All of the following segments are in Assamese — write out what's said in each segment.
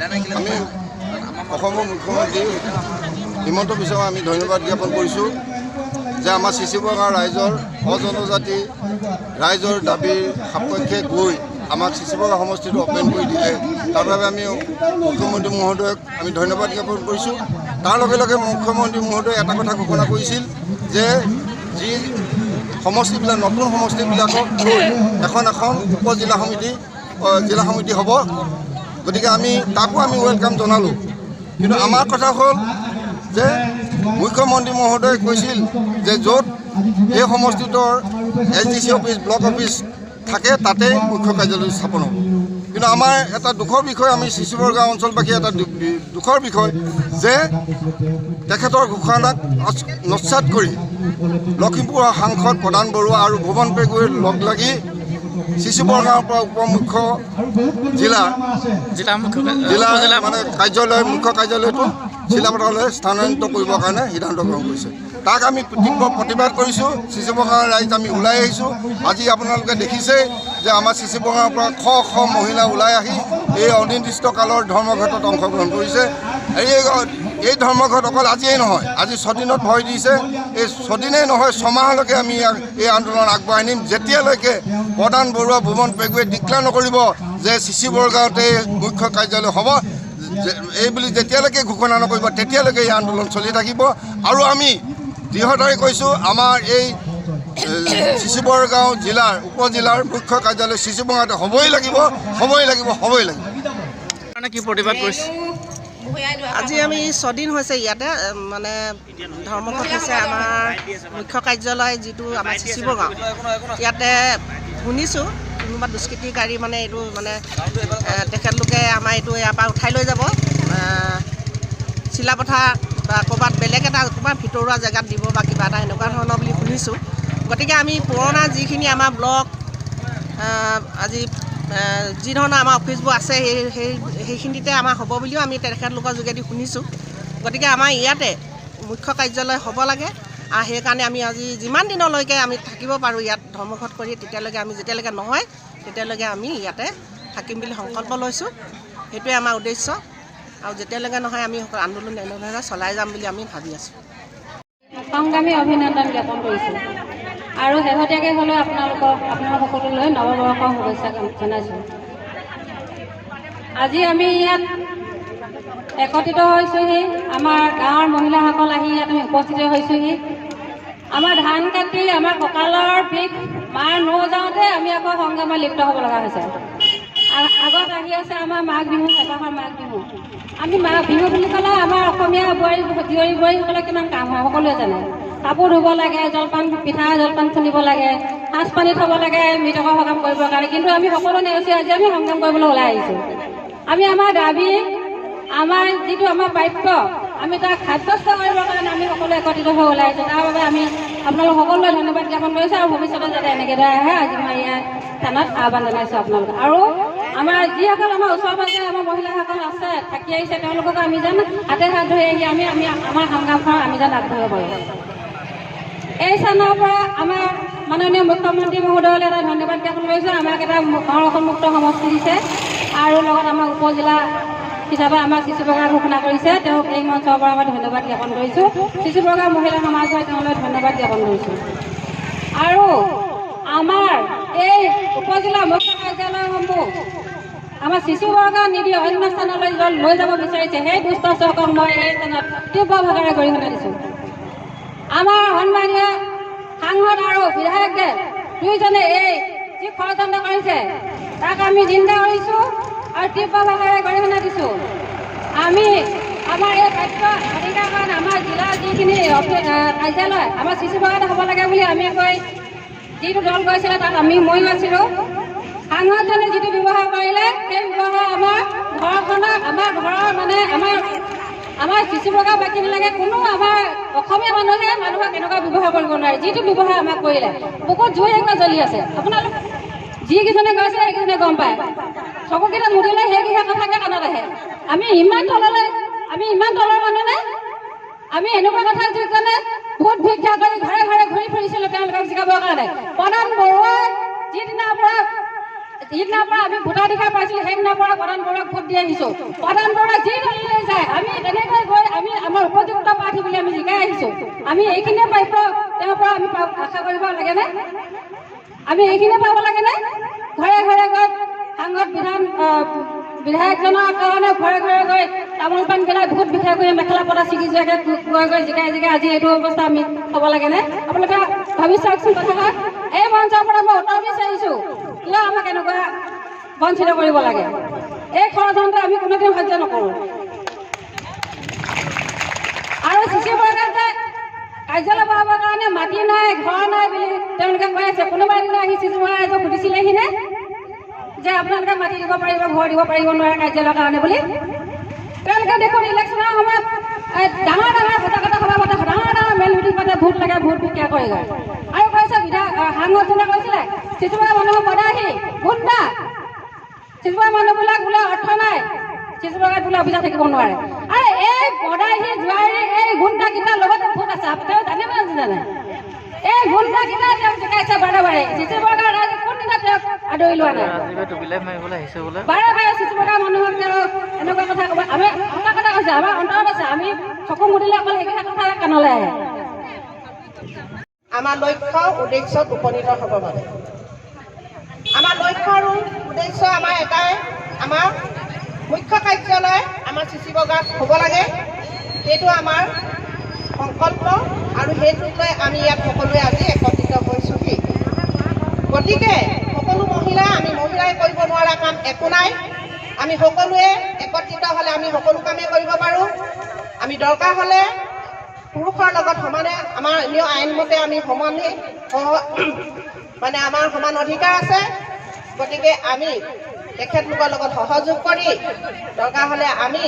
আমি অসমৰ মুখ্যমন্ত্ৰী হিমন্ত বিশ্বক আমি ধন্যবাদ জ্ঞাপন কৰিছোঁ যে আমাৰ চিচিবগা ৰাইজৰ অজনজাতি ৰাইজৰ দাবীৰ সাপেক্ষে গৈ আমাক চিচিবগা সমষ্টিটো অপেন কৰি দিলে। তাৰ বাবে আমি মুখ্যমন্ত্ৰী মহোদয়ক আমি ধন্যবাদ জ্ঞাপন কৰিছোঁ। তাৰ লগে লগে মুখ্যমন্ত্ৰী মহোদয়ে এটা কথা ঘোষণা কৰিছিল যে যি সমষ্টিবিলাক নতুন সমষ্টিবিলাকক লৈ এখন উপজিলা সমিতি হ'ব। গতিকে আমি তাকো আমি ৱেলকাম জনালোঁ। কিন্তু আমাৰ কথা হ'ল যে মুখ্যমন্ত্ৰী মহোদয়ে কৈছিল যে য'ত এই সমষ্টিটোৰ SDC অফিচ ব্লক অফিচ থাকে তাতে মুখ্য কাৰ্যালয় স্থাপন হ'ব। কিন্তু আমাৰ এটা দুখৰ বিষয়, আমি চিচিবৰগাঁও অঞ্চলবাসী এটা দুখৰ বিষয় যে তেখেতৰ ঘোষণাক নস্যাৎ কৰি লখিমপুৰৰ সাংসদ প্ৰধান বৰুৱা আৰু ভুৱন পেগুৱে লগ লাগি চিচিবৰগাঁৱৰ পৰা উপমুখ্য জিলা মানে কাৰ্যালয় মুখ্য কাৰ্যালয়টো চিলাপথাৰলৈ স্থানান্তৰিত কৰিবৰ কাৰণে সিদ্ধান্ত গ্ৰহণ কৰিছে। তাক আমি তীব্ৰ প্ৰতিবাদ কৰিছোঁ। চিচিবৰগাঁৱৰ ৰাইজ আমি ওলাই আহিছোঁ। আজি আপোনালোকে দেখিছেই যে আমাৰ চিচিবৰগাঁৱৰ পৰা শ মহিলা ওলাই আহি এই অনিৰ্দিষ্টকালৰ ধৰ্মঘটত অংশগ্ৰহণ কৰিছে। এই ধৰ্মঘট অকল আজিয়েই নহয়, আজি 6 দিনত ভয় দিছে। এই 6 দিনেই নহয়, 6 মাহলৈকে আমি এই আন্দোলন আগবঢ়াই নিম, যেতিয়ালৈকে প্ৰধান বৰুৱা ভুৱন পেগুৱে ডিক্লেয়াৰ নকৰিব যে চিচিবৰগাঁৱতে মুখ্য কাৰ্যালয় হ'ব। এই বুলি যেতিয়ালৈকে ঘোষণা নকৰিব তেতিয়ালৈকে এই আন্দোলন চলি থাকিব। আৰু আমি দৃঢ়তাৰে কৈছোঁ, আমাৰ এই চিচিবৰগাঁও জিলাৰ উপজিলাৰ মুখ্য কাৰ্যালয় চিচিবৰগাঁৱতে হ'বই লাগিব। কি প্ৰতিবাদ কৰিছে? আজি আমি 6 দিন হৈছে ইয়াতে মানে ধৰ্মঘট হৈছে। আমাৰ মুখ্য কাৰ্যালয় যিটো আমাৰ চিচিবৰগাঁও, ইয়াতে শুনিছোঁ কোনোবা দুষ্কৃতিকাৰী মানে এইটো মানে তেখেতলোকে আমাৰ এইটো ইয়াৰ পৰা উঠাই লৈ যাব চিলাপথাৰ বা ক'ৰবাত বেলেগ এটা ক'ৰবাত ভিতৰুৱা জেগাত দিব বা কিবা এটা এনেকুৱা ধৰণৰ বুলি শুনিছোঁ। গতিকে আমি পুৰণা যিখিনি আমাৰ ব্লক আজি যি ধৰণৰ আমাৰ অফিচবোৰ আছে সেইখিনিতে আমাৰ হ'ব বুলিও আমি তেখেতলোকৰ যোগেদি শুনিছোঁ। গতিকে আমাৰ ইয়াতে মুখ্য কাৰ্যালয় হ'ব লাগে। আৰু সেইকাৰণে আমি আজি যিমান দিনলৈকে আমি থাকিব পাৰোঁ ইয়াত ধৰ্মঘট কৰি, তেতিয়ালৈকে আমি যেতিয়ালৈকে নহয় তেতিয়ালৈকে আমি ইয়াতে থাকিম বুলি সংকল্প লৈছোঁ। সেইটোৱে আমাৰ উদ্দেশ্য। আৰু যেতিয়ালৈকে নহয় আমি আন্দোলন এনেধৰণে চলাই যাম বুলি আমি ভাবি আছোঁ। সংগ্ৰামী অভিনন্দন জ্ঞাপন কৰিছোঁ আৰু শেহতীয়াকৈ হ'লেও আপোনাৰ সকলোলৈ নৱবৰ্ষৰ শুভেচ্ছা জনাইছোঁ। আজি আমি ইয়াত একত্ৰিত হৈছোঁহি, আমাৰ গাঁৱৰ মহিলাসকল আহি ইয়াত আমি উপস্থিত হৈছোঁহি। আমাৰ ধান কাটি আমাৰ কঁকালৰ বিষ মাৰ নৌযাওঁতে আমি আকৌ সংগ্ৰামত লিপ্ত হ'ব লগা হৈছে। আগত আহি আছে আমাৰ মাঘ বিহু, হেঁপাহৰ মাঘ বিহু। আমি মাঘ বিহু বুলি ক'লে আমাৰ অসমীয়া বোৱাৰীসকলে কিমান কাম হয় সকলোৱে জানে। কাপোৰ ধুব লাগে, পিঠা জলপান খুন্দিব লাগে, সাজ পানী থ'ব লাগে, মৃতকৰ সকাম কৰিবৰ কাৰণে। কিন্তু আমি সকলো নেওচি আজি আমি সংগ্ৰাম কৰিবলৈ ওলাই আহিছোঁ। আমি আমাৰ দাবী, আমাৰ যিটো আমাৰ প্ৰাপ্য, আমি তাক সাব্যস্ত কৰিবৰ কাৰণে আমি সকলো একত্ৰিত হৈ ওলাই আহিছোঁ। তাৰ বাবে আমি আপোনালোক সকলোৱে ধন্যবাদ জ্ঞাপন কৰিছোঁ আৰু ভৱিষ্যতে যাতে এনেকৈ আহে আজি মই ইয়াৰ স্থানত আহ্বান জনাইছোঁ আপোনালোকক। আৰু আমাৰ যিসকল আমাৰ ওচৰ পাজৰে আমাৰ মহিলাসকল আছে থাকি আহিছে, তেওঁলোককো আমি যেন হাতে হাত ধৰি আহি আমি আমাৰ সংগ্ৰামখন আমি যেন আগবঢ়াব পাৰোঁ। এই স্থানৰ পৰা আমাৰ মাননীয় মুখ্যমন্ত্ৰী মহোদয়লৈ এটা ধন্যবাদ জ্ঞাপন কৰিছোঁ। আমাক এটা সংৰক্ষণমুক্ত সমষ্টি দিছে আৰু লগত আমাৰ উপজিলা হিচাপে আমাৰ চিচিবৰগাঁও ঘোষণা কৰিছে। তেওঁক এই মঞ্চৰ পৰা মই ধন্যবাদ জ্ঞাপন কৰিছোঁ। চিচিবৰগাঁও মহিলা সমাজে তেওঁলৈ ধন্যবাদ জ্ঞাপন কৰিছোঁ। আৰু আমাৰ এই উপজিলা মুখ্য কাৰ্যালয়সমূহ আমাৰ চিচিবৰগাঁও নিদি অন্য স্থানলৈ লৈ যাব বিচাৰিছে, সেই দুষ্ট চক্ৰক মই এই স্থানত তীব্ৰভাৱে গৰিহণা দিছোঁ। আমাৰ সন্মানীয় সাংসদ আৰু বিধায়কে দুয়োজনে এই যি ষড়যন্ত্ৰ কৰিছে তাক আমি নিন্দা কৰিছোঁ আৰু তীব্ৰভাৱে গৰিহণা দিছোঁ। আমি আমাৰ এই কাৰ্য অধিকাৰ কাৰণে আমাৰ জিলাৰ যিখিনি কাৰ্যালয় আমাৰ চিচিবৰগাঁৱত হ'ব লাগে বুলি আমি কৈ যিটো দল গৈছিলে তাত ময়ো আছিলোঁ। সাংসদজনে যিটো ব্যৱহাৰ কৰিলে সেই ব্যৱহাৰ আমাৰ ঘৰখনক আমাৰ ঘৰৰ মানে আমাৰ চিচিবৰগাঁও বাকীবিলাকে কোনো আমাৰ অসমীয়া মানুহক এনেকুৱা ব্যৱহাৰ কৰিব নোৱাৰে। যিটো ব্যৱহাৰ আমাক কৰিলে বুকুত জুই এনেকুৱা জ্বলি আছে। আপোনালোক যিকেইজনে গৈছে সেইকেইজনে গম পায়। চকুকেইটা মুদিলে সেইকেইটা কথাকে কাণত আহে। আমি ইমান তলৰ মানুহ নে? আমি এনেকুৱা কথা যিজনে ভোট ভিক্ষা কৰি ঘৰে ঘৰে ঘূৰি ফুৰিছিলোঁ তেওঁলোকক জিকাবৰ কাৰণে। প্ৰধান বৰুৱাই যিদিনাৰ পৰা যিদিনাৰ পৰা আমি ভোটাধিকাৰ পাইছিলোঁ সেইদিনাৰ পৰা প্ৰধান বৰুৱাক ভোট দি আহিছোঁ। প্ৰধান বৰুৱা যি দললৈ যায় আমি তেনেকৈ গৈ আমি আমাৰ উপযুক্ত প্ৰাৰ্থী বুলি আমি জিকাই আহিছোঁ। আমি এইখিনিয়ে প্ৰাপ্য তেওঁৰ পৰা আমি আশা কৰিব লাগেনে? আমি এইখিনিয়ে পাব লাগেনে? ঘৰে ঘৰে গৈ সাংসদ বিধায়কজনৰ কাৰণে ঘৰে ঘৰে গৈ তামোল পাণ গেলাই ভোট বিশেষ কৰি মেখেলা পতা ছিগি যোৱাকৈ গৈ গৈ জিকাই আজি এইটো অৱস্থা আমি হ'ব লাগেনে? আপোনালোকে ভাবি চাওকচোন কথাষাৰ। এই মঞ্চৰ পৰা মই উত্তৰ বিচাৰিছোঁ, কিয় আমাক এনেকুৱা বঞ্চিত কৰিব লাগে? এই ষড়যন্ত্ৰ আমি কোনোদিন সহ্য নকৰোঁ। আৰু চিচি বৰ্গাত যে কাৰ্যালয় বহাবৰ কাৰণে মাটি নাই, ঘৰ নাই বুলি তেওঁলোকে কৈ আছে। কোনোবা এদিন আহি চিচি বৰ্গা ৰাইজক সুধিছিলেহিনে যে আপোনালোকে মাটি দিব পাৰিব, ঘৰ দিব পাৰিব নোৱাৰে কাৰ্যালয়ৰ কাৰণে বুলি? তেওঁলোকে দেখোন ইলেকশ্যনৰ সময়ত ডাঙৰ ডাঙৰ সজাগতা সভা পাতে, ডাঙৰ ডাঙৰ মেল মিটিং পাতে, ভোট লাগে, ভোট বিক্ৰিয়া কৰেগৈ। আৰু কৈছে সাংসদজনে কৈছিলে চিচুবুৰীয়া মানুহৰ বদাহী গুণ্ডা, চিচুবুৰীয়া মানুহবিলাক বোলে অৰ্থ নাই, চিচুবুৰীয়াত বোলে অভিযোগ থাকিব নোৱাৰে। আৰু এই বদাহী জোৱাৰী এই গুণ্ডাকেইটাৰ লগতে ভোট আছে। তেওঁ জানে নে নাজানে? এই গুণ্ডাকেইটা তেওঁক জোকাইছে বাৰে বাৰে। চিচুবুৰীয়া ৰাইজে কোনদিনা তেওঁক আদৰি লোৱা নাই? বাৰে বাৰে চিচুবুৰীয়া মানুহক তেওঁ এনেকুৱা কথা ক'ব। আমি সঁচা কথা কৈছে, আমাৰ অন্তৰত আছে। আমি চকু মুদিলে অকল এইকেইটা কথা কাণলৈ আহে। আমাৰ লক্ষ্য উদ্দেশ্যত উপনীত হ'ব পাৰে। আমাৰ লক্ষ্য আৰু উদ্দেশ্য আমাৰ এটাই, আমাৰ মুখ্য কাৰ্যালয় আমাৰ চিচি বৰ্গাত হ'ব লাগে। সেইটো আমাৰ সংকল্প আৰু সেইটোক লৈ আমি ইয়াত সকলোৱে আজি একত্ৰিত হৈছোঁহি। গতিকে সকলো মহিলা, আমি মহিলাই কৰিব নোৱাৰা কাম একো নাই। আমি সকলোৱে একত্ৰিত হ'লে আমি সকলো কামেই কৰিব পাৰোঁ। আমি দৰকাৰ হ'লে পুৰুষৰ লগত সমানে আমাৰ এনেও আইনমতে আমি সমানেই মানে আমাৰ সমান অধিকাৰ আছে। গতিকে আমি তেখেতলোকৰ লগত সহযোগ কৰি দৰকাৰ হ'লে আমি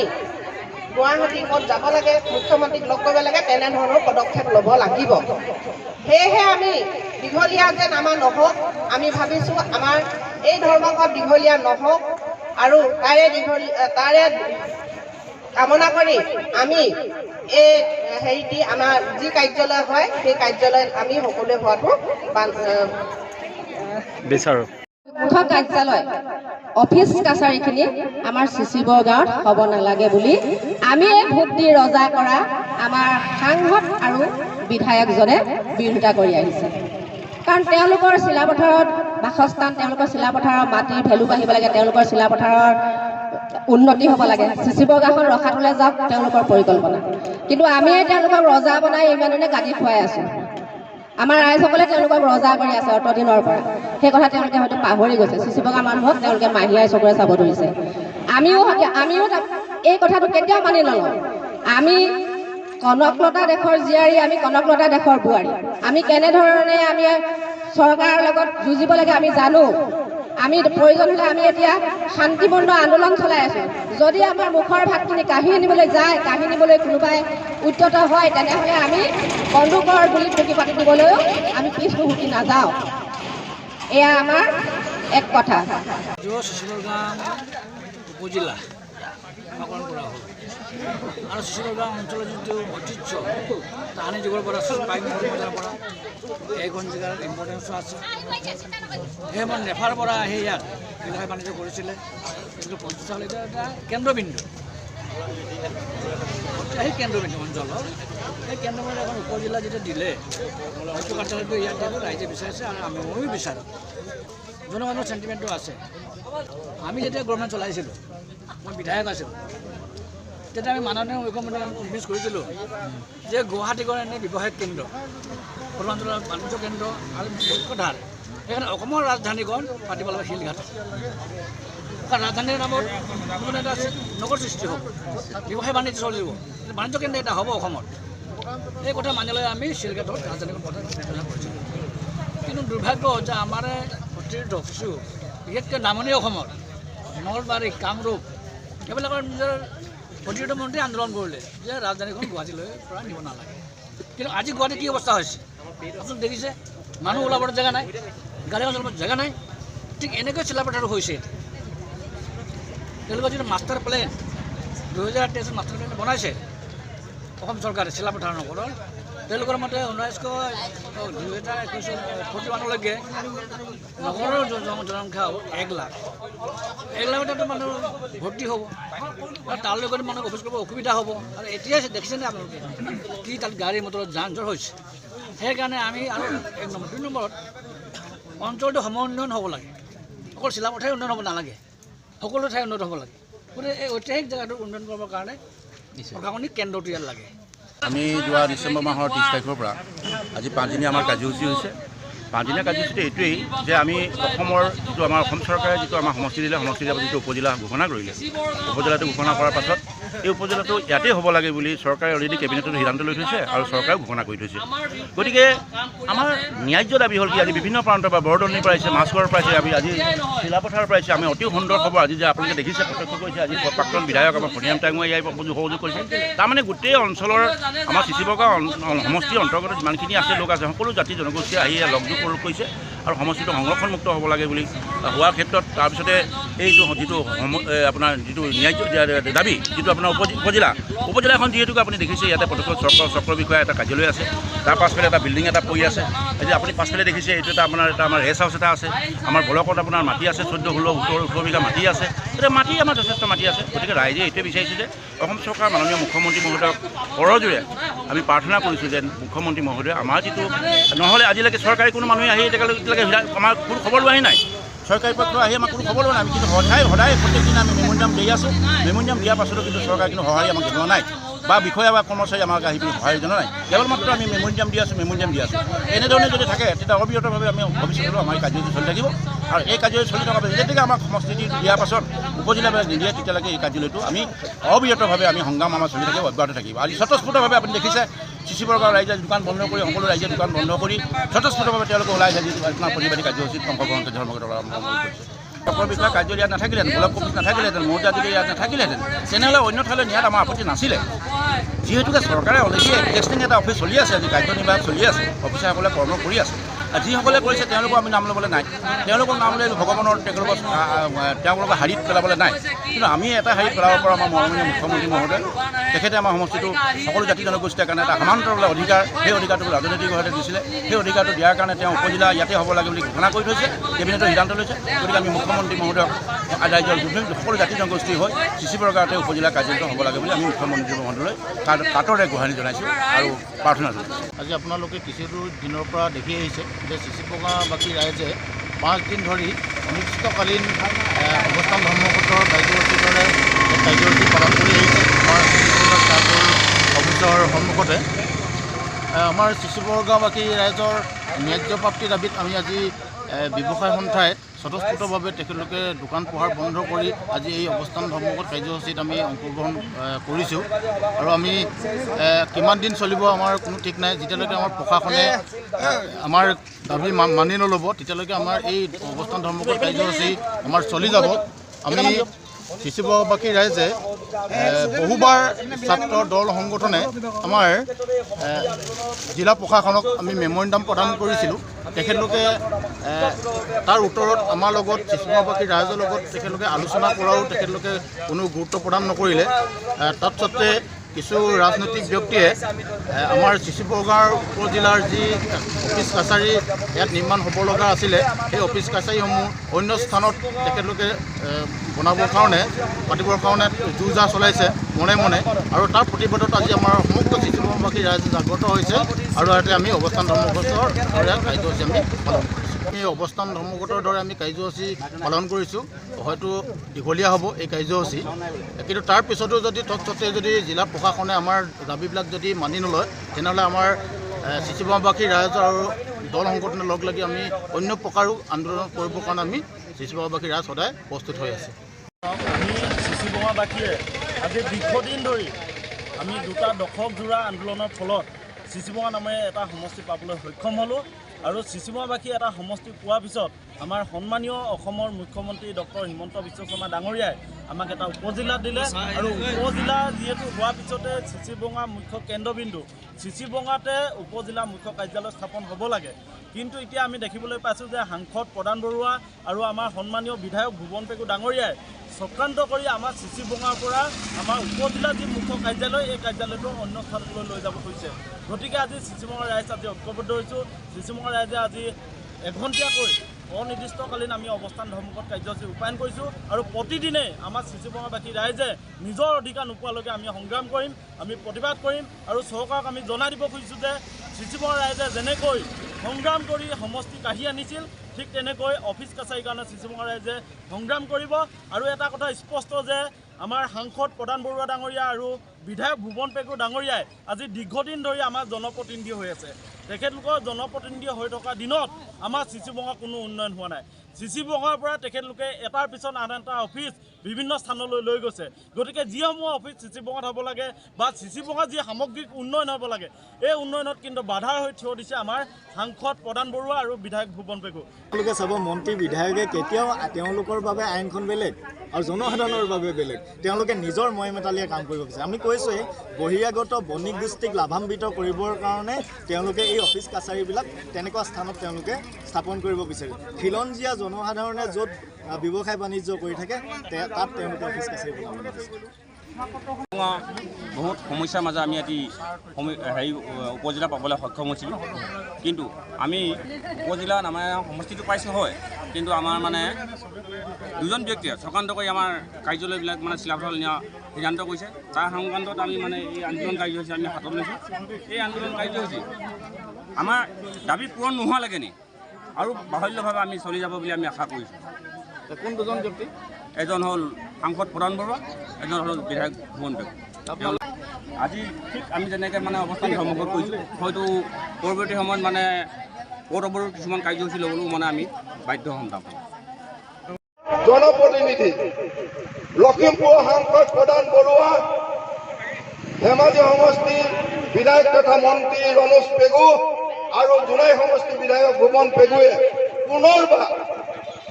গুৱাহাটী ক'ত যাব লাগে, মুখ্যমন্ত্ৰীক লগ কৰিব লাগে, তেনেধৰণৰ পদক্ষেপ ল'ব লাগিব। সেয়েহে আমি দীঘলীয়া যেন আমাৰ নহওক, আমি ভাবিছোঁ আমাৰ এই ধৰ্মঘট দীঘলীয়া নহওক। আৰু তাৰে কামনা কৰি আমি এই হেৰিটি আমাৰ যি কাৰ্যালয় হয় সেই কাৰ্যালয়ত আমি সকলোৱে হোৱাটো বিচাৰোঁ। মুখ্য কাৰ্যালয় অফিচ কাছাৰীখিনি আমাৰ চিচি বৰ্গাত হ'ব নালাগে বুলি আমি ভোট দি ৰজা কৰা আমাৰ সাংসদ আৰু বিধায়কজনে বিৰোধিতা কৰি আহিছে। কাৰণ তেওঁলোকৰ চিলাপথাৰত বাসস্থান, তেওঁলোকৰ চিলাপথাৰৰ মাটিৰ ভেলু বাঢ়িব লাগে, তেওঁলোকৰ চিলাপথাৰৰ উন্নতি হ'ব লাগে। চিচি বৰ্গাখন ৰখাটোলৈ যাওক তেওঁলোকৰ পৰিকল্পনা। কিন্তু আমি তেওঁলোকক ৰজা বনাই ইমান দিনে গালি খুৱাই আছোঁ। আমাৰ ৰাইজসকলে তেওঁলোকক ৰজা কৰি আছে অতদিনৰ পৰা। সেই কথা তেওঁলোকে হয়তো পাহৰি গৈছে। চিচি বৰ্গা মানুহক তেওঁলোকে মাহিয়াই চকুৰে চাব ধৰিছে। আমিও এই কথাটো কেতিয়াও মানি নলওঁ। আমি কনকলতা দেশৰ জীয়াৰী, আমি কনকলতা দেশৰ বোৱাৰী। আমি কেনেধৰণে আমি চৰকাৰৰ লগত যুঁজিব লাগে আমি জানো। আমি প্ৰয়োজন হ'লে আমি এতিয়া শান্তিপূৰ্ণ আন্দোলন চলাই আছোঁ। যদি আমাৰ মুখৰ ভাতখিনি কাঢ়ি আনিবলৈ যায়, কাঢ়ি নিবলৈ কোনোবাই উদ্যত হয়, তেনেহ'লে আমি বন্দুকৰ গুলি টুকি পাতি দিবলৈও আমি পিছ হুকি নাযাওঁ। এয়া আমাৰ এক কথা। চিচি বৰ্গা উপজিলা নামকৰণ কৰা হ'ল আৰু চিচি বৰ্গা অঞ্চলৰ যিটো ঐতিহ্য তাহানি যুগৰ পৰা পাইক বজাৰ পৰা এইখন জেগাৰ ইম্পৰ্টেঞ্চো আছে। সেই মই নেফাৰ পৰা আহি ইয়াত ব্যৱসায় বাণিজ্য কৰিছিলে। কিন্তু 50 চাল এতিয়া এটা কেন্দ্ৰবিন্দু, সেই কেন্দ্ৰবিন্দু অঞ্চলৰ সেই কেন্দ্ৰবিন্দু এখন উপজিলা যেতিয়া দিলে মুখ্য কাৰ্যালয়টো ইয়াত ৰাইজে বিচাৰিছে আৰু ময়ো বিচাৰোঁ। জনগণৰ চেণ্টিমেণ্টটো আছে। আমি যেতিয়া গভৰ্ণমেণ্ট চলাইছিলোঁ, মই বিধায়ক আছিলোঁ, তেতিয়া আমি মাননীয় মুখ্যমন্ত্ৰীক কনভিন্স কৰিছিলোঁ যে গুৱাহাটীখন এনে ব্যৱসায়িক কেন্দ্ৰ, পূৰ্বাঞ্চলৰ বাণিজ্য কেন্দ্ৰ আৰু মুখ্যধাৰ, সেইকাৰণে অসমৰ ৰাজধানীখন পাতিব লাগিব শিলঘাট। কাৰণ ৰাজধানীৰ নামত কোনো এটা নগৰ সৃষ্টি হ'ব, ব্যৱসায় বাণিজ্য চলিব, বাণিজ্য কেন্দ্ৰ এটা হ'ব অসমত। এই কথা মানি লৈ আমি শিলঘাটত ৰাজধানীখন পতাৰ যোজনা কৰিছিলোঁ। কিন্তু দুৰ্ভাগ্য যে আমাৰ প্ৰতিনিধি কিছু বিশেষকৈ নামনি অসমত নলবাৰী, কামৰূপ এইবিলাকৰ নিজৰ প্ৰতিনিধি মন্ত্ৰী আন্দোলন কৰিলে যে ৰাজধানীখন গুৱাহাটীলৈ পৰা নিব নালাগে। কিন্তু আজি গুৱাহাটীত কি অৱস্থা হৈছে আপোনালোকে দেখিছে, মানুহ ওলাবৰ জেগা নাই, গাড়ী চলাবৰ জেগা নাই। ঠিক এনেকৈ চিলাপথাৰো হৈছে। তেওঁলোকৰ যিটো মাষ্টাৰ প্লেন 2023 মাষ্টাৰ প্লেন বনাইছে অসম চৰকাৰে চিলাপথাৰ নগৰৰ, তেওঁলোকৰ মতে 2021-41লৈকে নগৰৰ জনসংখ্যা হ'ব 1 লাখ। 1 লাখতো মানুহ ভৰ্তি হ'ব আৰু তাৰ লগত মানুহ অফিচ কৰিব অসুবিধা হ'ব। আৰু এতিয়া দেখিছেনে আপোনালোকে কি তাত গাড়ী মটৰত যান জঁট হৈছে। সেইকাৰণে আমি আৰু 2 নম্বৰত অঞ্চলটো সমন্বয়ন হ'ব লাগে। অকল চিলাপথাৰে উন্নয়ন হ'ব নালাগে, সকলো ঠাই উন্নত হ'ব লাগে। গতিকে এই ঐতিহাসিক জেগাটো উন্নয়ন কৰিবৰ কাৰণে প্ৰশাসনিক কেন্দ্ৰটো ইয়াত লাগে। আমি যোৱা ডিচেম্বৰ মাহৰ 30 তাৰিখৰ পৰা আজি 5 দিনীয়া আমাৰ কাৰ্যসূচী হৈছে। 5 দিনীয়া কাৰ্যসূচীটো এইটোৱেই যে আমি অসমৰ যিটো আমাৰ অসম চৰকাৰে যিটো আমাৰ সমষ্টি দিলে, সমষ্টি দিয়াৰ যিটো উপজিলা ঘোষণা কৰিলে, উপজিলাটো ঘোষণা কৰাৰ পাছত এই উপজিলাটো ইয়াতে হ'ব লাগে বুলি চৰকাৰে অলৰেডি কেবিনেটত সিদ্ধান্ত লৈ থৈছে আৰু চৰকাৰেও ঘোষণা কৰি থৈছে। গতিকে আমাৰ ন্যায্য দাবী হ'ল কি আজি বিভিন্ন প্ৰান্তৰ পৰা বৰদলনিৰ পৰা আহিছে, মাছখোৱাৰ পৰা আহিছে, আজি চিলাপথাৰৰ পৰা আহিছে। আমি অতি সুন্দৰ খবৰ আজি যে আপোনালোকে দেখিছে, প্ৰত্যক্ষ কৰিছে। আজি প্ৰাক্তন বিধায়ক আমাৰ সনিৰাম টাংমুৱে ইয়াৰ সহযোগ কৰিছে। তাৰমানে গোটেই অঞ্চলৰ আমাৰ চিচিবগা সমষ্টিৰ অন্তৰ্গত যিমানখিনি আছে লোক আছে, সকলো জাতি জনগোষ্ঠী আহি লগযোগ কৰিছে আৰু সমষ্টিটো সংৰক্ষণমুক্ত হ'ব লাগে বুলি হোৱাৰ ক্ষেত্ৰত তাৰপিছতে এইটো যিটো আপোনাৰ যিটো ন্যায্য দাবী, যিটো আপোনাৰ উপজিলাখন যিহেতুকে আপুনি দেখিছে ইয়াতে প্ৰত্যক্ষ চক্ৰ বিষয়া এটা কাৰ্যালয় আছে, তাৰ পাছফালে এটা বিল্ডিং এটা পৰি আছে। এতিয়া আপুনি পাছফালে দেখিছে এইটো এটা আমাৰ ৰেষ্ট হাউচ এটা আছে। আমাৰ ব্লকত আপোনাৰ মাটি আছে 14-16 বিঘা মাটি আছে। গতিকে মাটি আমাৰ যথেষ্ট মাটি আছে। গতিকে ৰাইজে এইটোৱে বিচাৰিছে যে অসম চৰকাৰ মাননীয় মুখ্যমন্ত্ৰী মহোদয়ক কৰজোৰে আমি প্ৰাৰ্থনা কৰিছোঁ যে মুখ্যমন্ত্ৰী মহোদয় আমাৰ যিটো নহ'লে আজিলৈকে চৰকাৰী কোনো মানুহে আহি এতিয়ালৈকে আমাৰ কোনো খবৰ লোৱাহি নাই। চৰকাৰী পক্ষ আহি আমাক কোনো খবৰ লোৱা নাই। আমি কিন্তু সদায় প্ৰত্যেক দিনা আমি মেম'ৰেণ্ডাম দি আছোঁ। মেম'ৰেণ্ডাম দিয়াৰ পাছতো কিন্তু চৰকাৰে কিন্তু সঁহাৰি আমাক জনোৱা নাই বা বিষয়া বা কৰ্মচাৰী আমাক আহি পিনি সহায় জনোৱা নাই। কেৱল মাত্ৰ আমি মেম'ৰেণ্ডাম দি আছোঁ। এনেধৰণে যদি থাকে তেতিয়া অবিৰতভাৱে আমি ভৱিষ্যতেও আমাৰ কাৰ্যসূচী চলি থাকিব আৰু এই কাৰ্যসূচী চলি থকাৰ পাছত যেতিয়ালৈকে আমাক সমষ্টি দিয়াৰ পাছত উপজিলাবিলাক নিদিয়ে তেতিয়ালৈকে এই কাৰ্যালয়টো আমি অবিৰতভাৱে আমি সংগ্ৰাম আমাৰ চলি থাকিব, অব্যাহত থাকিব। আজি স্বতঃস্ফূৰ্তভাৱে আপুনি দেখিছে চিচিবগা ৰাইজে দোকান বন্ধ কৰি, সকলো ৰাইজে দোকান বন্ধ কৰি স্বতঃস্ফূৰ্তভাৱে তেওঁলোকে ওলাই যায় আপোনাৰ প্ৰতিবাদী কাৰ্যসূচীত অংশগ্ৰহণ কৰি ধৰ্মঘট আৰম্ভ কৰিছে। চক্ৰ বিষয়া কাৰ্যালয় ইয়াত নাথাকিলেহেঁতেন, ব্লক অফিচ নাথাকিলেহেঁতেন, মৌজাদিকে ইয়াত নাথাকিলেহেঁতেন, তেনেহ'লে অন্য ঠাইলৈ নিয়াত আমাৰ আপত্তি নাছিলে। যিহেতুকে চৰকাৰে অলৰেডি টেষ্টিং এটা অফিচ চলি আছে, আজি কাৰ্যনিৰ্বাহক চলি আছে, অফিচাৰসকলে কৰ্ম কৰি আছে। যিসকলে কৰিছে তেওঁলোকৰ আমি নাম ল'বলৈ নাই, তেওঁলোকৰ নাম লৈ ভগৱানৰ তেওঁলোকৰ হাৰিত পেলাবলৈ নাই। কিন্তু আমি এটা হাৰিত পেলাব পৰা আমাৰ মৰমীয় মুখ্যমন্ত্ৰী মহোদয়, তেখেতে আমাৰ সমষ্টিটো সকলো জাতি জনগোষ্ঠীৰ কাৰণে এটা সমান্তৰাল অধিকাৰ, সেই অধিকাৰটো ৰাজনৈতিকভাৱে দিছিলে। সেই অধিকাৰটো দিয়াৰ কাৰণে তেওঁ উপজিলা ইয়াতে হ'ব লাগে বুলি ঘোষণা কৰি থৈছে, কেবিনেটৰ সিদ্ধান্ত লৈছে। গতিকে আমি মুখ্যমন্ত্ৰী মহোদয়ক ৰাজ্যৰ সকলো জাতি জনগোষ্ঠী হৈ চিচিবগাঁৱতে উপজিলা কাৰ্যালয়টো হ'ব লাগে বুলি আমি মুখ্যমন্ত্ৰী মহোদয়লৈ কাটৰে গোহাৰি জনাইছোঁ আৰু প্ৰাৰ্থনা জনাইছোঁ। আজি আপোনালোকে কিছু দিনৰ পৰা দেখি আহিছে যে চিচিবগাঁওবাসী ৰাইজে 5 দিন ধৰি অনিৰ্দিষ্টকালীন অৱস্থান ধৰ্মঘটৰ কাৰ্যসূচীৰে কাৰ্যসূচী পালন কৰি আহিছে। আমাৰ চিচিবগা চাৰ্কল অফিচৰ সন্মুখতে আমাৰ চিচিবগাঁওবাসী ৰাইজৰ ন্যায্য প্ৰাপ্তি দাবীত আমি আজি ব্যৱসায় সন্থাই স্বতঃস্ফূৰ্তভাৱে তেখেতলোকে দোকান পোহাৰ বন্ধ কৰি আজি এই অৱস্থান ধৰ্মঘট কাৰ্যসূচীত আমি অংশগ্ৰহণ কৰিছোঁ। আৰু আমি কিমান দিন চলিব আমাৰ কোনো ঠিক নাই। যেতিয়ালৈকে আমাৰ প্ৰশাসনে আমাৰ দাবী মানি নল'ব তেতিয়ালৈকে আমাৰ এই অৱস্থান ধৰ্মঘট কাৰ্যসূচী আমাৰ চলি যাব। আমি চিচিবগাঁওবাসী ৰাইজে বহুবাৰ ছাত্ৰ দল সংগঠনে আমাৰ জিলা প্ৰশাসনক আমি মেম'ৰেণ্ডাম প্ৰদান কৰিছিলোঁ। তেখেতলোকে তাৰ উত্তৰত আমাৰ লগত চিচিবগাঁওবাসী ৰাইজৰ লগত তেখেতলোকে আলোচনা কৰাও তেখেতলোকে কোনো গুৰুত্ব প্ৰদান নকৰিলে। তৎসত্ত্বে কিছু ৰাজনৈতিক ব্যক্তিয়ে আমাৰ চিচিবগাঁও উপজিলাৰ যি অফিচ কাছাৰী ইয়াত নিৰ্মাণ হ'ব লগা আছিলে, সেই অফিচ কাছাৰীসমূহ অন্য স্থানত তেখেতলোকে বনাবৰ কাৰণে পাতিবৰ কাৰণে যো-জা চলাইছে মনে মনে। আৰু তাৰ প্ৰতিবাদত আজি আমাৰ সমগ্ৰ চিচিবগাঁওবাসী ৰাইজ জাগ্ৰত হৈছে আৰু ইয়াতে আমি অৱস্থান ধৰ্মঘটৰ কাৰ্যসূচী আমি পালন কৰিছোঁ। আমি অৱস্থান ধৰ্মঘটৰ দৰে আমি কাৰ্যসূচী পালন কৰিছোঁ। হয়তো দীঘলীয়া হ'ব এই কাৰ্যসূচী, কিন্তু তাৰ পিছতো যদি তৎসত্ত্বে যদি জিলা প্ৰশাসনে আমাৰ দাবীবিলাক যদি মানি নলয় তেনেহ'লে আমাৰ চিচিবগাঁওবাসী ৰাইজ আৰু দল সংগঠনে লগ লাগি আমি অন্য প্ৰকাৰো আন্দোলন কৰিবৰ কাৰণে আমি চিচিবগাঁওবাসী ৰাইজ সদায় প্ৰস্তুত হৈ আছে। আমি চিচিবগাঁওবাসীয়ে আজি দীৰ্ঘদিন ধৰি আমি 2টা দশকজোৰা আন্দোলনৰ ফলত চিচিবগা নামেৰে এটা সমষ্টি পাবলৈ সক্ষম হ'লোঁ। আৰু চিচিবগাঁওবাসীয়ে এটা সমষ্টি পোৱাৰ পিছত আমাৰ সন্মানীয় অসমৰ মুখ্যমন্ত্ৰী ডক্টৰ হিমন্ত বিশ্ব শৰ্মা ডাঙৰীয়াই আমাক এটা উপজিলা দিলে। আৰু উপজিলা যিহেতু হোৱাৰ পিছতে চিচিবগা মুখ্য কেন্দ্ৰবিন্দু, চিচিবগাতে উপজিলা মুখ্য কাৰ্যালয় স্থাপন হ'ব লাগে। কিন্তু এতিয়া আমি দেখিবলৈ পাইছোঁ যে সাংসদ প্ৰধান বৰুৱা আৰু আমাৰ সন্মানীয় বিধায়ক ভুৱন পেগু ডাঙৰীয়াই চক্ৰান্ত কৰি আমাৰ চিচি বঙাৰ পৰা আমাৰ উপজিলাৰ যি মুখ্য কাৰ্যালয় এই কাৰ্যালয়টো অন্য স্থানলৈ লৈ যাব খুজিছে। গতিকে আজি চিচি বঙাৰ ৰাইজ আজি ঐক্যবদ্ধ হৈছোঁ। চিচি বঙাৰ ৰাইজে আজি এঘণ্টীয়াকৈ অনিৰ্দিষ্টকালীন আমি অৱস্থান ধৰ্মঘট কাৰ্যসূচী ৰূপায়ণ কৰিছোঁ আৰু প্ৰতিদিনে আমাৰ চিচি বঙাবাসী ৰাইজে নিজৰ অধিকাৰ নোপোৱালৈকে আমি সংগ্ৰাম কৰিম, আমি প্ৰতিবাদ কৰিম আৰু চৰকাৰক আমি জনাই দিব খুজিছোঁ যে চিচি বঙাৰ ৰাইজে যেনেকৈ সংগ্ৰাম কৰি সমষ্টি কাঢ়ি আনিছিল ঠিক তেনেকৈ অফিচ কাছাৰীৰ কাৰণে চিচি বঙাৰ ৰাইজে সংগ্ৰাম কৰিব। আৰু এটা কথা স্পষ্ট যে আমাৰ সাংসদ প্ৰধান বৰুৱা ডাঙৰীয়া আৰু বিধায়ক ভুৱন পেগু ডাঙৰীয়াই আজি দীৰ্ঘদিন ধৰি আমাৰ জনপ্ৰতিনিধি হৈ আছে। তেখেতলোকৰ জনপ্ৰতিনিধি হৈ থকা দিনত আমাৰ চিচি বঙাৰ কোনো উন্নয়ন হোৱা নাই। চিচি বঙাৰ পৰা তেখেতলোকে এটাৰ পিছত আন এটা অফিচ বিভিন্ন স্থানলৈ লৈ গৈছে। গতিকে যিসমূহ অফিচ চিচি বঙাত হ'ব লাগে বা চিচি বঙাৰ যি সামগ্ৰিক উন্নয়ন হ'ব লাগে এই উন্নয়নত কিন্তু বাধাৰ হৈ থিয় দিছে আমাৰ সাংসদ প্ৰধান বৰুৱা আৰু বিধায়ক ভুৱন পেগু। তেওঁলোকে চাব মন্ত্ৰী বিধায়কে কেতিয়াও তেওঁলোকৰ বাবে আইনখন বেলেগ আৰু জনসাধাৰণৰ বাবে বেলেগ। তেওঁলোকে নিজৰ ময়মেতালিয়ে কাম কৰিব বিচাৰে। আমি কৈছোঁৱেই বহিৰাগত বণিক গোষ্ঠীক লাভান্বিত কৰিবৰ কাৰণে তেওঁলোকে এই অফিচ কাছাৰীবিলাক তেনেকুৱা স্থানত তেওঁলোকে স্থাপন কৰিব বিচাৰে। খিলঞ্জীয়া জনসাধাৰণে য'ত ব্যৱসায় বাণিজ্য কৰি থাকে তাত তেওঁলোকে অফিচ কাছাৰী বনাব বিচাৰে। বহুত সমস্যাৰ মাজে আমি আজি উপজিলা পাবলৈ সক্ষম হৈছিলোঁ। কিন্তু আমি উপজিলা আমাৰ সমষ্টিটো পাইছোঁ হয়, কিন্তু আমাৰ মানে দুজন ব্যক্তিয়ে চক্ৰান্ত কৰি আমাৰ কাৰ্যালয়বিলাক মানে চিলাপথাৰ নিয়া সিদ্ধান্ত কৰিছে। তাৰ সংক্ৰান্তত আমি মানে এই আন্দোলন কাৰ্যসূচী আমি হাতত লৈছোঁ। এই আন্দোলন কাৰ্যসূচী আমাৰ দাবী পূৰণ নোহোৱালৈকে নি আৰু বাহুল্যভাৱে আমি চলি যাব বুলি আমি আশা কৰিছোঁ। কোন দুজন ব্যক্তি? এজন হ'ল সাংসদ প্ৰধান বৰুৱা, এজন হ'ল বিধায়ক ভুৱন পেগু। আজি ঠিক আমি যেনেকৈ মানে অৱস্থান ধৰ্মঘট কৰিছোঁ, হয়তো পৰৱৰ্তী সময়ত মানে ক'ৰ্ট অৱৰোধ কিছুমান কাৰ্যসূচী ল'বলৈও মানে আমি বাধ্য হ'ম। তাৰপৰা জনপ্ৰতিনিধি লখিমপুৰ সাংসদ প্ৰধান বৰুৱা, ধেমাজি সমষ্টিৰ বিধায়ক তথা মন্ত্ৰী ৰমেশ পেগু আৰু জোনাই সমষ্টিৰ বিধায়ক ভুৱন পেগুৱে পুনৰবাৰ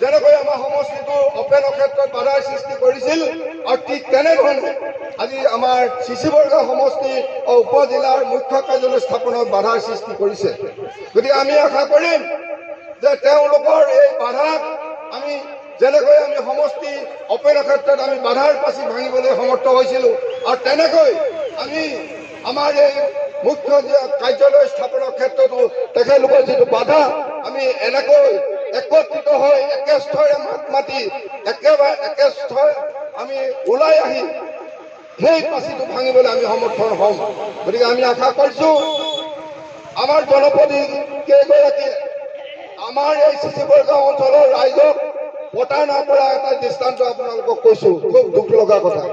যেনেকৈ আমাৰ সমষ্টিটো অপেনৰ ক্ষেত্ৰত বাধাৰ সৃষ্টি কৰিছিল আৰু ঠিক তেনেধৰণে আজি আমাৰ চিচি বৰগাঁও সমষ্টি উপজিলাৰ মুখ্য কাৰ্যালয় স্থাপনত বাধাৰ সৃষ্টি কৰিছে। গতিকে আমি আশা কৰিম যে তেওঁলোকৰ এই বাধাক আমি যেনেকৈ আমি সমষ্টি অপেনৰ ক্ষেত্ৰত আমি বাধাৰ পাচি ভাঙিবলৈ সমৰ্থ হৈছিলোঁ আৰু তেনেকৈ আমি আমাৰ এই মুখ্য কাৰ্যালয় স্থাপনৰ ক্ষেত্ৰতো তেখেতলোকৰ যিটো বাধা আমি এনেকৈ একত্ৰিত হৈ একেস্থৰে মাত মাতি একেবাৰে একেস্থৰে আমি ওলাই আহি সেই পাচিটো ভাঙিবলৈ আমি সমৰ্থন হ'ম। গতিকে আমি আশা কৰিছোঁ আমাৰ জনপ্ৰতিনিধি কেইগৰাকীয়ে আমাৰ এই চিচি বৰগাঁও অঞ্চলৰ ৰাইজক প্ৰতাৰণা কৰা এটা দৃষ্টান্ত আপোনালোকক কৈছোঁ। খুব দুখ লগা কথা।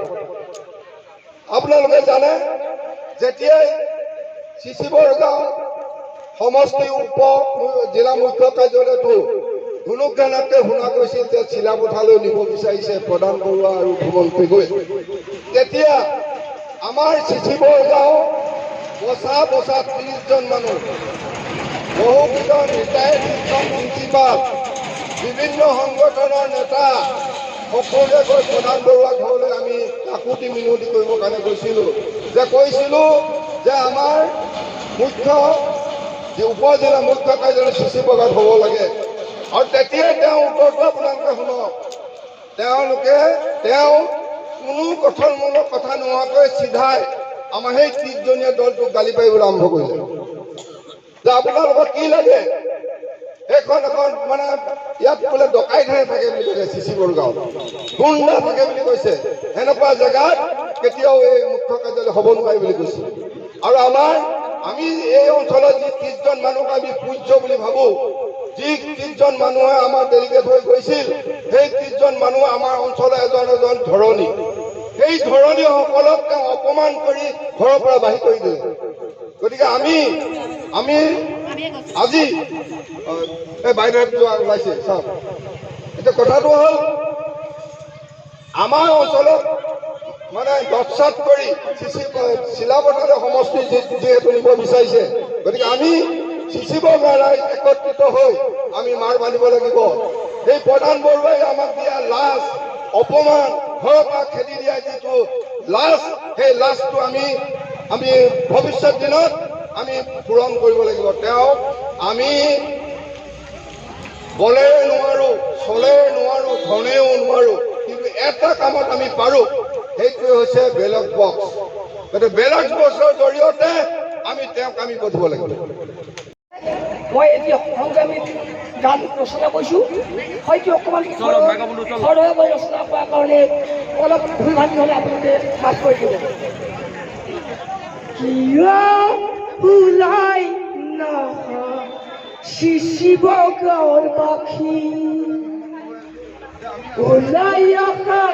আপোনালোকে জানে যেতিয়াই চিচি বৰগাঁও সমষ্টি উপ জিলা মুখ্য কাৰ্যালয়টো ধুনুকধানাকৈ শুনা গৈছিল যে চিলাপথাৰলৈ নিব বিচাৰিছে প্ৰধান বৰুৱা আৰু ভুৱন পেগুৱে, তেতিয়া আমাৰ চিচি বৰগাঁও বচা 30জন মানুহ, বহুকেইজন ৰিটায়াৰ্ড শিক্ষক প্ৰিন্সিপাল, বিভিন্ন সংগঠনৰ নেতা সকলোৱে গৈ প্ৰধান বৰুৱা ঘৰলৈ আমি কাকুতি মিনতি কৰিবৰ কাৰণে কৈছিলোঁ যে আমাৰ মুখ্য উপজিলা মুখ্য কাৰ্যালয় চিচি বৰগাঁৱত হ'ব লাগে। আৰু তেতিয়াই তেওঁ উত্তৰটো আপোনালোকে শুনক। তেওঁ কোনো গঠনমূলক কথা নোহোৱাকৈ চিধাই আমাৰ সেই 30জনীয়া দলটোক গালি পাৰিবলৈ আৰম্ভ কৰিলে যে আপোনালোকৰ কি লাগে, এখন মানে ইয়াত বোলে ডকাইতহে থাকে বুলি কৈছে, চিচি বৰগাঁৱত গুণ্ডা থাকে বুলি কৈছে। সেনেকুৱা জেগাত কেতিয়াও এই মুখ্য কাৰ্যালয় হ'ব নোৱাৰে বুলি কৈছে। আৰু আমি এই অঞ্চলত যি 30জন মানুহক আমি পূজ্য বুলি ভাবোঁ, যি 30জন মানুহে আমাৰ ডেলিগেট হৈ গৈছিল, সেই 30জন মানুহ আমাৰ অঞ্চলৰ এজন ধৰণী। সেই ধৰণীসকলক তেওঁ অপমান কৰি ঘৰৰ পৰা বাহিৰ কৰি দিলে। গতিকে আমি আজি এই বাইদেউ ওলাইছে চাওক। এতিয়া কথাটো হ'ল আমাৰ অঞ্চলত মানে দৎসাত কৰি চিলাপথাৰলৈ সমষ্টি যিহেতু নিব বিচাৰিছে, গতিকে আমি চিচি বৰগাঁও ৰাইজ একত্ৰিত হৈ আমি মাৰ মানিব লাগিব। সেই প্ৰধান বৰুৱাই আমাক দিয়া লাজ অপমান, ঘৰৰ পৰা খেদি দিয়া যিটো লাজ, সেই লাজটো আমি ভৱিষ্যত দিনত আমি পূৰণ কৰিব লাগিব। তেওঁক আমি বলেৰে নোৱাৰোঁ, চলেৰে নোৱাৰোঁ, ধনেও নোৱাৰোঁ, কিন্তু এটা কামত আমি পাৰোঁ, সেইটোৱে হৈছে বেলট বক্স। গতিকে বেলট বক্সৰ জৰিয়তে আমি তেওঁক আমি পঠিয়াব লাগিব। মই এতিয়া সংগ্ৰামী গান ৰচনা কৰিছোঁ, হয়তো অকণমান সৰহভাৱে ৰচনা কৰাৰ কাৰণে অলপ ভুল ভাবি হ'লে আপোনালোকে মাফ কৰি দিব। কিয় ওলাই নহা শিশিব গাঁৱৰ পাখি, ওলাই অহা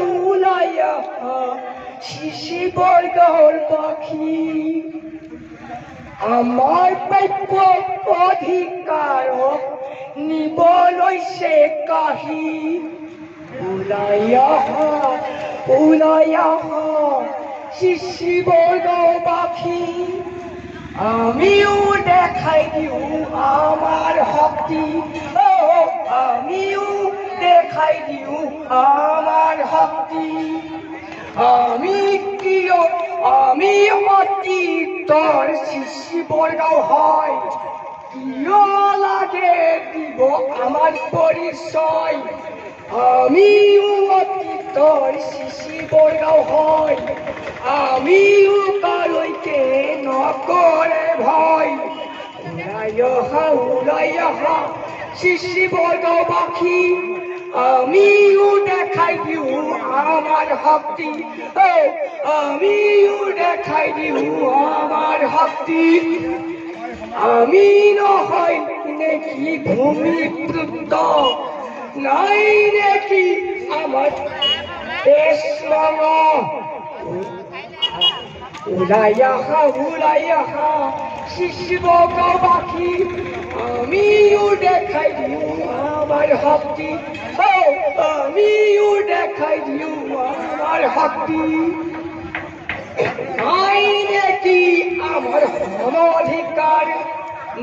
শিশিবৰ গাঁৱৰ পাখি, আমাৰ প্ৰাপ্য অধিকাৰক নিব লৈছে কাহি, ওলাই অহা শিশিবৰ গাঁওবাসী, আমিও দেখাই দিওঁ আমাৰ শক্তি, আমিও দেখাই দিওঁ আমাৰ শক্তি, আমি কিয় আমি অতীতৰ শিশিবৰ গাঁও হয়, কিয় লাগে দিব আমাৰ পৰিচয়, আমিও অতীতৰ শিশিবৰ গাঁও হয়, আমিও কালৈকে নকৰে ভয়, ওলাই অহা শিশিবৰ গাঁওবাসী, আমিও দেখাই দিওঁ আমাৰ শক্তি, আমিও দেখাই দিওঁ আমাৰ শক্তি, আমি নহয় নেকি ভূমিপুত্ৰ, নাই নেকি আমাৰ দেশ ৰঙ, ওলাই অহা শিশিবৰ গাঁওবাসী, আমিও দেখাই দিওঁ আমাৰ শক্তি, আমিও দেখাই দিওঁ আমাৰ শক্তি, নাই নেকি আমাৰ সম অধিকাৰ,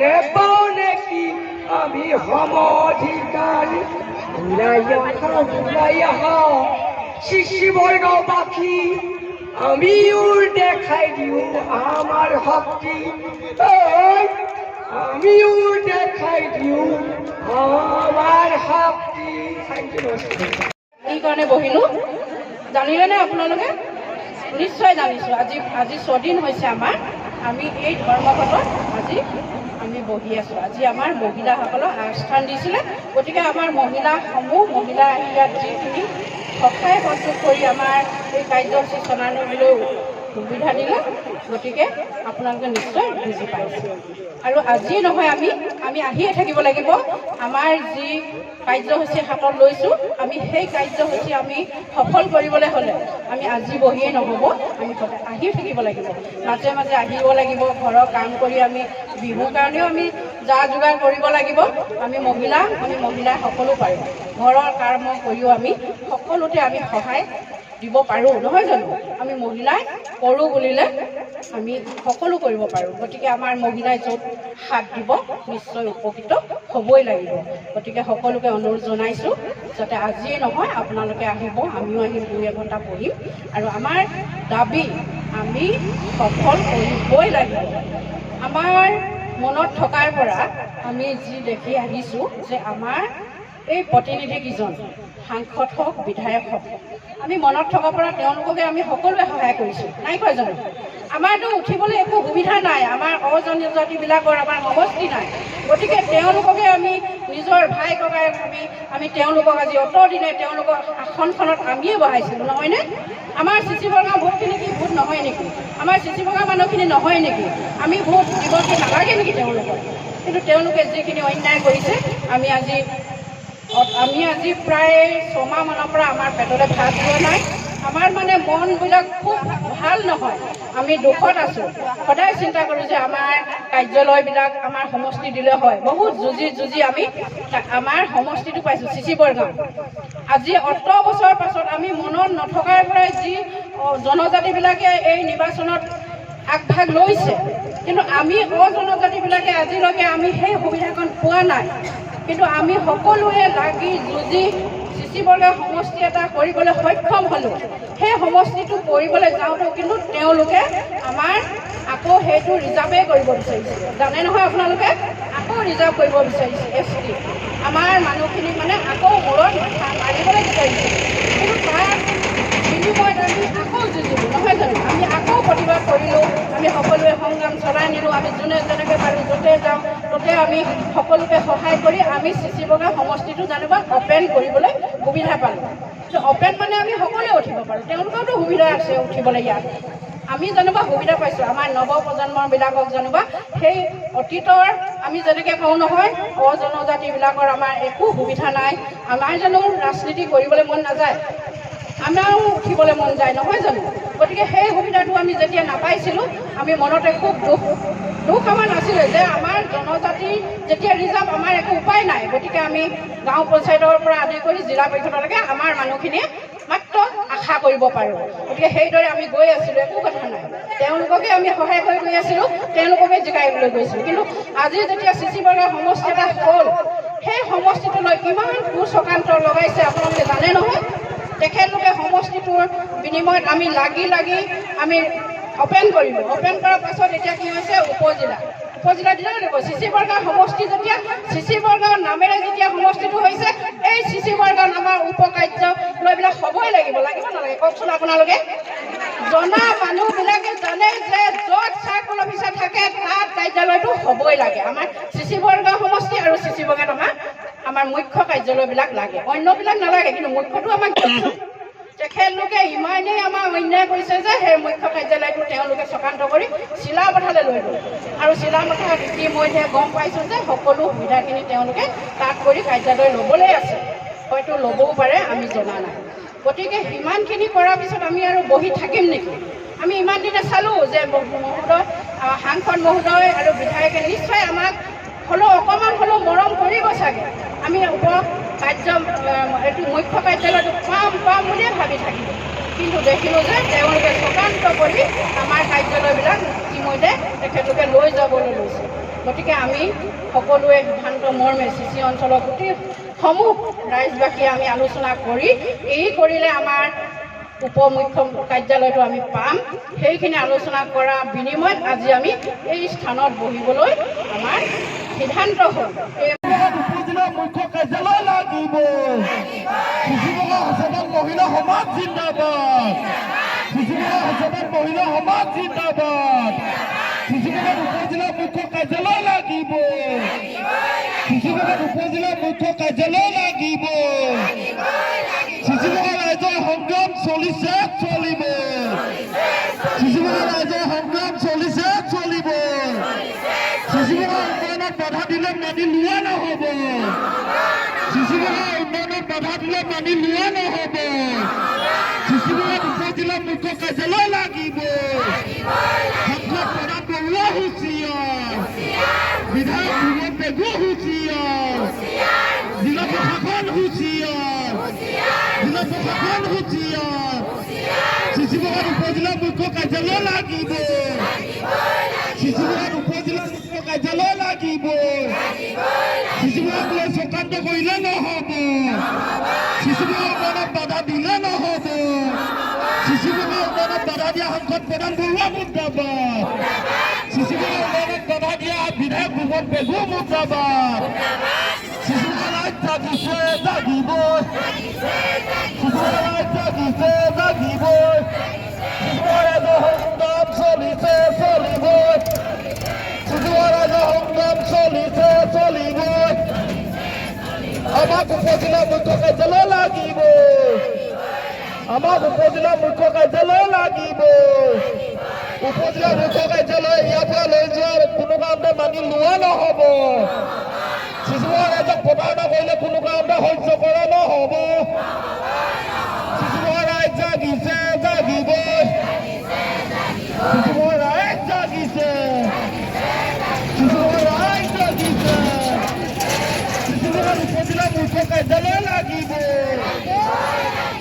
নেপাওঁ নেকি আমি সম অধিকাৰ, ওলাই অহা শিশিবৰ গাঁওবাসী, আমিও দেখাই দিওঁ আমাৰ শক্তি, আমিও দেখাই দিওঁ আমাৰ শক্তি। এই কাৰণে বহিলোঁ, জানিলেনে আপোনালোকে? নিশ্চয় জানিছোঁ। আজি 6 দিন হৈছে আমাৰ, আমি এই ধৰ্মঘটত আজি আমি বহি আছোঁ। আজি আমাৰ মহিলাসকলক আস্থান দিছিলে, গতিকে আমাৰ মহিলা আহি ইয়াত যিখিনি সহায় সহযোগ কৰি আমাৰ এই কাৰ্যসূচী চলাবলৈ সুবিধা দিলে, গতিকে আপোনালোকে নিশ্চয় বুজি পাইছে। আৰু আজি নহয় আমি আহিয়ে থাকিব লাগিব। আমাৰ যি কাৰ্যসূচী হাতত লৈছোঁ, আমি সেই কাৰ্যসূচী আমি সফল কৰিবলৈ হ'লে আমি আজি বহিয়ে নহ'ব, আমি আহিয়ে থাকিব লাগিব, মাজে মাজে আহিব লাগিব। ঘৰৰ কাম কৰি আমি বিহুৰ কাৰণেও আমি যা যোগাৰ কৰিব লাগিব। আমি মহিলাই সকলো পাৰিম, ঘৰৰ কাম কৰিও আমি সকলোতে আমি সহায় দিব পাৰোঁ, নহয় জানো? আমি মহিলাই কৰোঁ বুলিলে আমি সকলো কৰিব পাৰোঁ। গতিকে আমাৰ মহিলাই য'ত হাত দিব নিশ্চয় উপকৃত হ'বই লাগিব। গতিকে সকলোকে অনুৰোধ জনাইছোঁ যাতে আজিয়ে নহয় আপোনালোকে আহিব, আমিও আহিম, 2 ঘণ্টা পঢ়িম, আৰু আমাৰ দাবী আমি সফল কৰিবই লাগিব। আমাৰ মনত থকাৰ পৰা আমি যি দেখি আহিছোঁ যে আমাৰ এই প্ৰতিনিধিকেইজন সাংসদ হওক, বিধায়ক হওক, আমি মনত থকাৰ পৰা তেওঁলোককে আমি সকলোৱে সহায় কৰিছোঁ, নাই কোৱা জানো? আমাৰতো উঠিবলৈ একো সুবিধা নাই, আমাৰ অজনজাতিবিলাকৰ আমাৰ সমষ্টি নাই। গতিকে তেওঁলোককে আমি নিজৰ ভাই ককাই আমি তেওঁলোকক আজি অতদিনে তেওঁলোকৰ আসনখনত আমিয়ে বহাইছিলোঁ, নহয়নে? আমাৰ শিশিবৰ গাঁও ভোটখিনি কি ভোট নহয় নেকি? আমাৰ শিশিবৰ গাঁও মানুহখিনি নহয় নেকি? আমি ভোট দিব কি নালাগে নেকি তেওঁলোকক? কিন্তু তেওঁলোকে যিখিনি অন্যায় কৰিছে, আমি আজি প্ৰায় 6 মাহমানৰ পৰা আমাৰ পেটলৈ ভাত যোৱা নাই। আমাৰ মানে মনবিলাক খুব ভাল নহয়, আমি দুখত আছোঁ। সদায় চিন্তা কৰোঁ যে আমাৰ কাৰ্যালয়বিলাক আমাৰ সমষ্টি দিলে হয়। বহুত যুঁজি আমি আমাৰ সমষ্টিটো পাইছোঁ, শিশিবৰ গাঁও। আজি অত বছৰ পাছত আমি মনত নথকাৰ পৰাই যি জনজাতিবিলাকে এই নিৰ্বাচনত আগভাগ লৈছে, কিন্তু আমি অজনজাতিবিলাকে আজিলৈকে আমি সেই সুবিধাকণ পোৱা নাই। কিন্তু আমি সকলোৱে লাগি যুঁজি শিশিবৰ গাঁও সমষ্টি এটা কৰিবলৈ সক্ষম হ'লোঁ। সেই সমষ্টিটো কৰিবলৈ যাওঁতেও কিন্তু তেওঁলোকে আমাৰ আকৌ সেইটো ৰিজাৰ্ভেই কৰিব বিচাৰিছে, জানে নহয় আপোনালোকে? আকৌ ৰিজাৰ্ভ কৰিব বিচাৰিছে ST। আমাৰ মানুহখিনিক মানে আকৌ মূৰত মাৰিবলৈ বিচাৰিছে। কিন্তু তাৰ বিনিময়ত আমি আকৌ যুঁজিলোঁ নহয় জানো? আমি আকৌ প্ৰতিবাদ কৰিলোঁ, আমি সকলোৱে সংগ্ৰাম চলাই নিলোঁ, আমি যোনে যেনেকৈ পাৰোঁ য'তে যাওঁ ত'তে আমি সকলোকে সহায় কৰি আমি চিচি বগা সমষ্টিটো যেনিবা অপেন কৰিবলৈ সুবিধা পালোঁ। অপেন মানে আমি সকলোৱে উঠিব পাৰোঁ, তেওঁলোকৰতো সুবিধা আছে উঠিবলৈ ইয়াত। আমি যেনিবা সুবিধা পাইছোঁ, আমাৰ নৱপ্ৰজন্মবিলাকক যেনিবা সেই অতীতৰ আমি যেনেকৈ কওঁ নহয় অজনজাতিবিলাকৰ আমাৰ একো সুবিধা নাই, আমাৰ জানো ৰাজনীতি কৰিবলৈ মন নাযায়, আমাৰো উঠিবলৈ মন যায় নহয় জানো? গতিকে সেই সুবিধাটো আমি যেতিয়া নাপাইছিলোঁ আমি মনতে খুব দুখ আমাৰ নাছিলে যে আমাৰ জনজাতি যেতিয়া ৰিজাৰ্ভ আমাৰ একো উপায় নাই। গতিকে আমি গাঁও পঞ্চায়তৰ পৰা আদি কৰি জিলা পৰিষদলৈকে আমাৰ মানুহখিনিয়ে মাত্ৰ আশা কৰিব পাৰোঁ। গতিকে সেইদৰে আমি গৈ আছিলোঁ, একো কথা নাই, তেওঁলোককে আমি সহায় কৰি গৈ আছিলোঁ, তেওঁলোককে জিকাইবলৈ গৈছিলোঁ। কিন্তু আজি যেতিয়া চিচি বগা সমষ্টি এটা হ'ল, সেই সমষ্টিটোলৈ কিমান কুচক্ৰান্ত লগাইছে আপোনালোকে জানে নহয়? তেখেতলোকে সমষ্টিটোৰ বিনিময়ত আমি লাগি আমি অপেন কৰিলোঁ। অপেন কৰাৰ পাছত এতিয়া কি হৈছে উপজিলা দিলেও দিব। চিচি বৰগাঁও সমষ্টি যেতিয়া চিচি বৰগাঁও নামেৰে যেতিয়া সমষ্টিটো হৈছে, এই চিচি বৰগাঁও আমাৰ উপকাৰ্যালয়বিলাক হ'বই লাগিব নালাগে কওকচোন? আপোনালোকে জনা মানুহবিলাকে জানে যে য'ত চাৰ্কল অফিচাৰ থাকে তাত কাৰ্যালয়টো হ'বই লাগে। আমাৰ চিচি বৰগাঁও সমষ্টি আৰু চিচি বৰগাঁৱত আমাৰ মুখ্য কাৰ্যালয়বিলাক লাগে, অন্যবিলাক নালাগে। কিন্তু মুখ্যটো আমাক তেখেতলোকে ইমানেই আমাৰ অন্যায় কৰিছে যে সেই মুখ্য কাৰ্যালয়টো তেওঁলোকে চক্ৰান্ত কৰি চিলাপথাৰলৈ লৈ গ'ল। আৰু চিলাপথাৰত ইতিমধ্যে গম পাইছোঁ যে সকলো সুবিধাখিনি তেওঁলোকে তাত কৰি কাৰ্যালয় ল'বলৈ আছে, হয়তো ল'বও পাৰে, আমি জনা নাই। গতিকে সিমানখিনি কৰাৰ পিছত আমি আৰু বহি থাকিম নেকি? আমি ইমান দিনে চালোঁ যে মহোদয় সাংসদ মহোদয় আৰু বিধায়কে নিশ্চয় আমাক হ'লেও অকণমান হ'লেও মৰম কৰিব চাগে, আমি এইটো মুখ্য কাৰ্যালয়টো পাম বুলিয়ে ভাবি থাকিলোঁ। কিন্তু দেখিলোঁ যে তেওঁলোকে চক্ৰান্ত কৰি আমাৰ কাৰ্যালয়বিলাক ইতিমধ্যে তেখেতলোকে লৈ যাবলৈ লৈছে। গতিকে আমি সকলোৱে সিদ্ধান্ত মৰ্মে চিচি অঞ্চলৰ গোটেইসমূহ ৰাইজবাসীয়ে আমি আলোচনা কৰি কৰিলে আমাৰ উপমুখ্য কাৰ্যালয়টো আমি পাম, সেইখিনি আলোচনা কৰা বিনিময়ত আজি আমি এই স্থানত বহিবলৈ আমাৰ সিদ্ধান্ত হ'ল। উপজিলা মুখ্য কাৰ্যালয় লাগিব, চিচিবগা সচেতন মহিলা সমাজ জিন্দাবাদ, চিচিবগা সচেতন মহিলা সমাজ জিন্দাবাদ, চিচিবগাত উপজিলা মুখ্য কাৰ্যালয় লাগিব, চিচিবগাত উপজিলা মুখ্য কাৰ্যালয় লাগিব, চিচিবগা ৰাইজৰ সংগ্ৰাম চলিছে চলিব, চিচিবগা ৰাইজৰ সংগ্ৰাম চলিছে চলিব, চিচিবগা উন্নয়নত বাধা দিলে মানি লোৱা নহ'ব, চিচিবগা উন্নয়নত বাধা দিলে মানি লোৱা নহ'ব, চিচিবগাত উপজিলা মুখ্য কাৰ্যালয় লাগিব, সাংসদ প্ৰধান বৰুৱা হুঁচিয়াৰ, বিধায়ক ভুৱন পেগু হুঁচিয়াৰ, জিলা প্ৰশাসন হুঁচিয়াৰ, জিলা প্ৰশাসন হুঁচিয়াৰ, চিচিবগাত উপজিলা মুখ্য কাৰ্যালয় লাগিব, চিচিবগাত উপজিলা মুখ্য কাৰ্যালয় লাগিব, চিচিবগাক লৈ চক্ৰান্ত কৰিলে নহ'ব, চিচিবগা উন্নয়নত বাধা দিলে নহ'ব, চিচিবগা উন্নয়নত বাধা দিয়া সাংসদ প্ৰধান বৰুৱা মুৰ্দাবাদ, চিচিবগা উন্নয়নত বাধা দিয়া বিধায়ক ভুৱন পেগু মুৰ্দাবাদ, চিচিবগা ৰাইজ জাগিছে জাগিবই, চিচিবগা ৰাইজ জাগিছে জাগিবই, চিচিবগা ৰাইজৰ সংগ্ৰাম চলিছে চলিবই, চিচিবগা ৰাইজৰ সংগ্ৰাম চলিছে চলিবই, আমাক উপজিলা মুখ্য কাৰ্যালয় লাগিব, আমাক উপজিলা মুখ্য কাৰ্যালয় লাগিব, উপজিলা মুখ্য কাৰ্যালয় ইয়াৰ পৰা লৈ যোৱাৰ কোনো কাৰণতে মানি লোৱা নহ'ব, চিচিবগা ৰাইজক প্ৰতাৰণা কৰিলে কোনো কাৰণতে সহ্য কৰা নহ'ব, চিচিবগা ৰাইজ জাগিছে জাগিবই, চিচিবগা ৰাইজ জাগিছে, চিচিবগা ৰাইজ জাগিছে, চিচিবগাত উপজিলা মুখ্য কাৰ্যালয় লাগিব,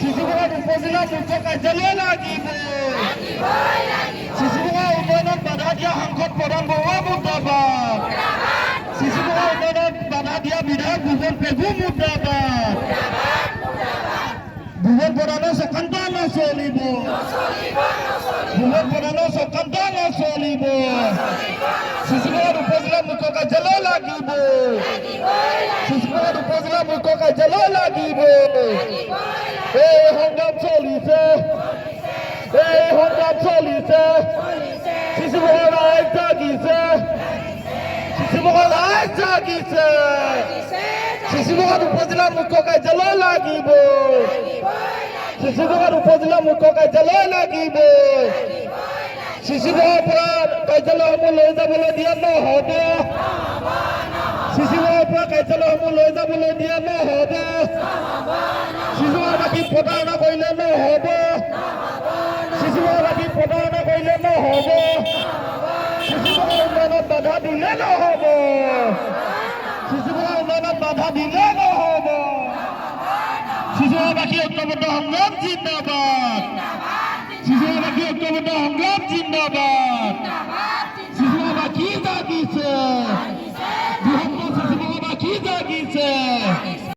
চিচিবগাত উপজিলা মুখ্য কাৰ্যালয় লাগিব, চিচিবগা উন্নয়নত বাধা দিয়া সাংসদ প্ৰধান বৰুৱা মুৰ্দাবাদ, চিচিবগা উন্নয়নত বাধা দিয়া বিধায়ক ভুৱন পেগু মুৰ্দাবাদ, ভুৱন প্ৰধানৰ চক্ৰান্ত নচলিব, ভুৱন প্ৰধানৰ চক্ৰান্ত নচলিব, চিচিবগাত উপজিলা মুখ্য কাৰ্যালয় লাগিব, চিচিবগাত উপজিলা মুখ্য কাৰ্যালয় লাগিব, এই চলিছে শিশুমোহন ৰাইজ জাগিছে শিশুমোহন ৰাইজ জাগিছে শিশুমোহন উপজিলা মুখ্য কাৰ্যালয় লাগিব শিশুমোহন উপজিলা মুখ্য কাৰ্যালয় লাগিব শিশুমোহৰ পৰা কাৰ্যালয়সমূহ লৈ যাবলৈ দিয়া নহ'ব শিশুমোহৰ পৰা কাৰ্যালয়সমূহ লৈ যাবলৈ দিয়া নহ'ব শিশুমোহবাসী প্ৰতাৰণা কৰিলে নহ'ব শিশুমোহবাসী প্ৰতাৰণা কৰিলে নহ'ব শিশুমোহৰ উন্নয়নত বাধা দিলে নহ'ব শিশুমোহৰ উন্নয়নত বাধা দিলে নহ'ব শিশুমোহবাসী ঐক্যবদ্ধ সংগ্ৰাম জিন্দাবাদ শিশুমোহবাসী ঐক্যবদ্ধ সংগ্ৰাম জিন্দাবাদ